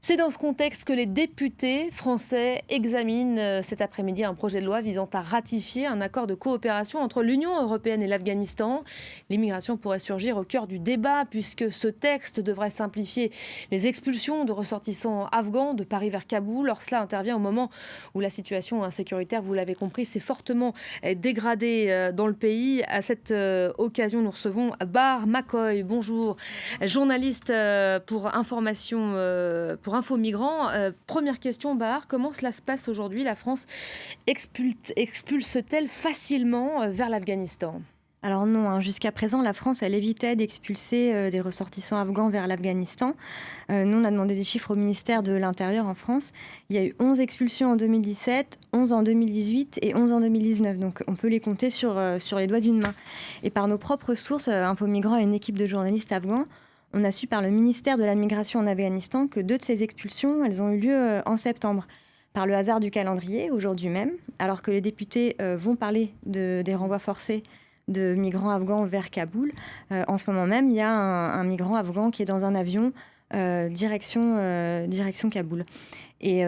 C'est dans ce contexte que les députés français examinent cet après-midi un projet de loi visant à ratifier un accord de coopération entre l'Union européenne et l'Afghanistan. L'immigration pourrait surgir au cœur du débat puisque ce texte devrait simplifier les expulsions de ressortissants afghans de Paris vers Kaboul. Or, cela intervient au moment où la situation insécuritaire, vous l'avez compris, s'est fortement dégradée dans le pays. À cette occasion, nous recevons Bahar Makoy. Bonjour, journaliste pour information, pour Info Migrants. Première question, Bahar, comment cela se passe aujourd'hui? La France expulse-t-elle facilement vers l'Afghanistan? Alors non, jusqu'à présent, la France, elle évitait d'expulser des ressortissants afghans vers l'Afghanistan. Nous, on a demandé des chiffres au ministère de l'Intérieur en France. Il y a eu 11 expulsions en 2017, 11 en 2018 et 11 en 2019. Donc on peut les compter sur les doigts d'une main. Et par nos propres sources, Info Migrants a une équipe de journalistes afghans. On a su par le ministère de la Migration en Afghanistan que 2 de ces expulsions, elles ont eu lieu en septembre. Par le hasard du calendrier, aujourd'hui même, alors que les députés vont parler des renvois forcés de migrants afghans vers Kaboul. En ce moment même, il y a un migrant afghan qui est dans un avion direction Kaboul. Et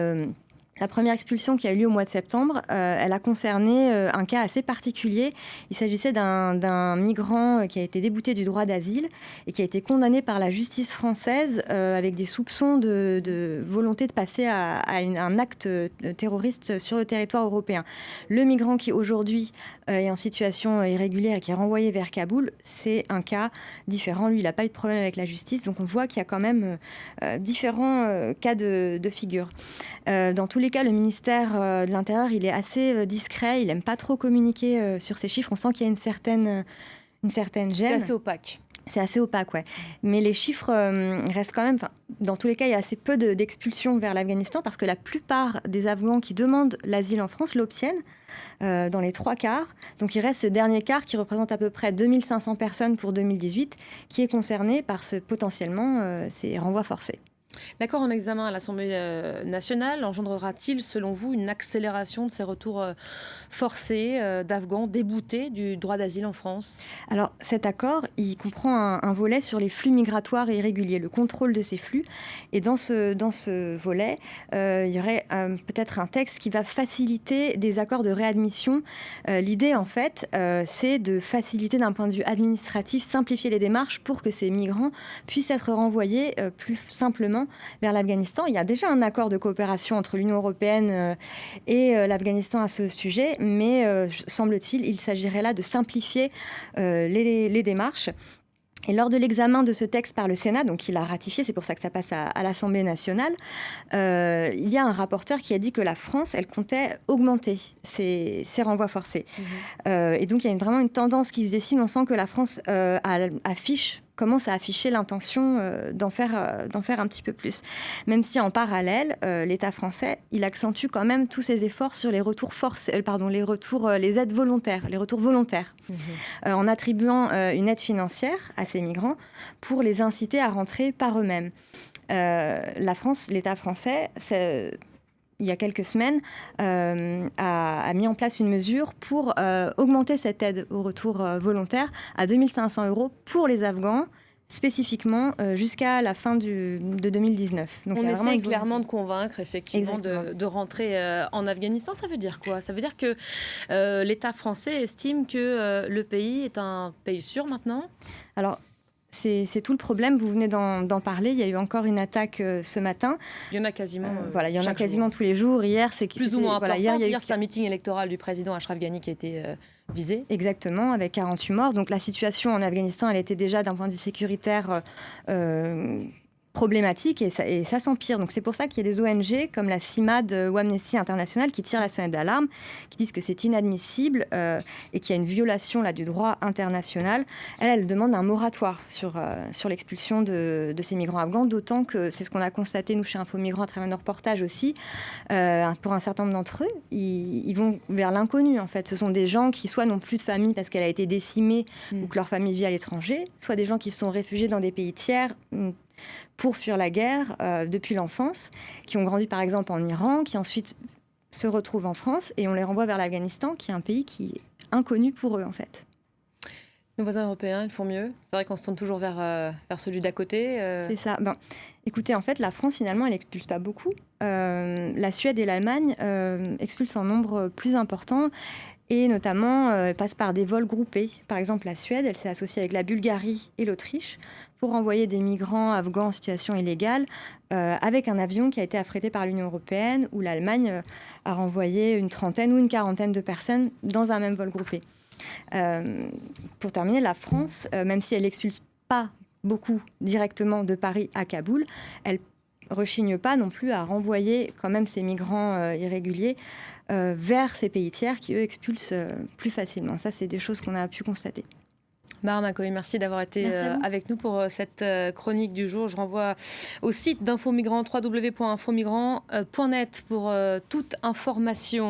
la première expulsion qui a eu lieu au mois de septembre, elle a concerné un cas assez particulier. Il s'agissait d'un migrant qui a été débouté du droit d'asile et qui a été condamné par la justice française avec des soupçons de volonté de passer à un acte terroriste sur le territoire européen. Le migrant qui aujourd'hui est en situation irrégulière et qui est renvoyé vers Kaboul, c'est un cas différent. Lui, il n'a pas eu de problème avec la justice. Donc on voit qu'il y a quand même différents cas de figure. Dans tous les cas, le ministère de l'Intérieur, il est assez discret. Il n'aime pas trop communiquer sur ces chiffres. On sent qu'il y a une certaine gêne. C'est assez opaque. C'est assez opaque, ouais. Mais les chiffres restent quand même... Dans tous les cas, il y a assez peu d'expulsions vers l'Afghanistan parce que la plupart des Afghans qui demandent l'asile en France l'obtiennent dans les 3 quarts. Donc il reste ce dernier quart qui représente à peu près 2500 personnes pour 2018 qui est concerné par potentiellement ces renvois forcés. L'accord en examen à l'Assemblée nationale engendrera-t-il, selon vous, une accélération de ces retours forcés d'Afghans déboutés du droit d'asile en France? Alors cet accord, il comprend un volet sur les flux migratoires et irréguliers, le contrôle de ces flux. Et dans ce volet, il y aurait peut-être un texte qui va faciliter des accords de réadmission. L'idée, en fait, c'est de faciliter d'un point de vue administratif, simplifier les démarches pour que ces migrants puissent être renvoyés plus simplement vers l'Afghanistan. Il y a déjà un accord de coopération entre l'Union européenne et l'Afghanistan à ce sujet, mais semble-t-il, il s'agirait là de simplifier les démarches. Et lors de l'examen de ce texte par le Sénat, donc il a ratifié, c'est pour ça que ça passe à l'Assemblée nationale, il y a un rapporteur qui a dit que la France, elle comptait augmenter ces renvois forcés. Et donc il y a vraiment une tendance qui se dessine. On sent que la France commence à afficher l'intention d'en faire un petit peu plus. Même si en parallèle, l'État français, il accentue quand même tous ses efforts sur les retours les aides volontaires, les retours volontaires, en attribuant une aide financière à ces migrants pour les inciter à rentrer par eux-mêmes. L'État français, il y a quelques semaines, a mis en place une mesure pour augmenter cette aide au retour volontaire à 2 500 € pour les Afghans, spécifiquement jusqu'à la fin de 2019. Donc, on essaie clairement de convaincre effectivement de rentrer en Afghanistan. Ça veut dire quoi? Ça veut dire que l'État français estime que le pays est un pays sûr maintenant? Alors, c'est tout le problème. Vous venez d'en parler. Il y a eu encore une attaque ce matin. Il y en a quasiment. Il y en a quasiment tous les jours. Hier, c'est plus ou moins important. Hier, c'est un meeting électoral du président Ashraf Ghani qui a été visé. Exactement, avec 48 morts. Donc la situation en Afghanistan, elle était déjà d'un point de vue sécuritaire problématique et ça s'empire. Donc c'est pour ça qu'il y a des ONG comme la CIMAD ou Amnesty International qui tirent la sonnette d'alarme, qui disent que c'est inadmissible et qu'il y a une violation là, du droit international. Elle demande un moratoire sur l'expulsion de ces migrants afghans, d'autant que c'est ce qu'on a constaté, nous, chez Info Migrants, à travers nos reportages aussi. Pour un certain nombre d'entre eux, ils vont vers l'inconnu, en fait. Ce sont des gens qui soit n'ont plus de famille parce qu'elle a été décimée ou que leur famille vit à l'étranger, soit des gens qui se sont réfugiés dans des pays tiers pour fuir la guerre depuis l'enfance, qui ont grandi par exemple en Iran, qui ensuite se retrouvent en France et on les renvoie vers l'Afghanistan, qui est un pays qui est inconnu pour eux en fait. Nos voisins européens, ils font mieux. C'est vrai qu'on se tourne toujours vers celui d'à côté. C'est ça. Ben, écoutez, en fait, la France, finalement, elle n'expulse pas beaucoup. La Suède et l'Allemagne expulsent en nombre plus important et notamment passent par des vols groupés. Par exemple, la Suède, elle s'est associée avec la Bulgarie et l'Autriche pour envoyer des migrants afghans en situation illégale avec un avion qui a été affrété par l'Union européenne, où l'Allemagne a renvoyé une trentaine ou une quarantaine de personnes dans un même vol groupé. Pour terminer, la France, même si elle n'expulse pas beaucoup directement de Paris à Kaboul, elle rechigne pas non plus à renvoyer quand même ces migrants irréguliers vers ces pays tiers qui, eux, expulsent plus facilement. Ça, c'est des choses qu'on a pu constater. Bahar Makoui, merci d'avoir été avec nous pour cette chronique du jour. Je renvoie au site d'Infomigrants, www.infomigrants.net pour toute information.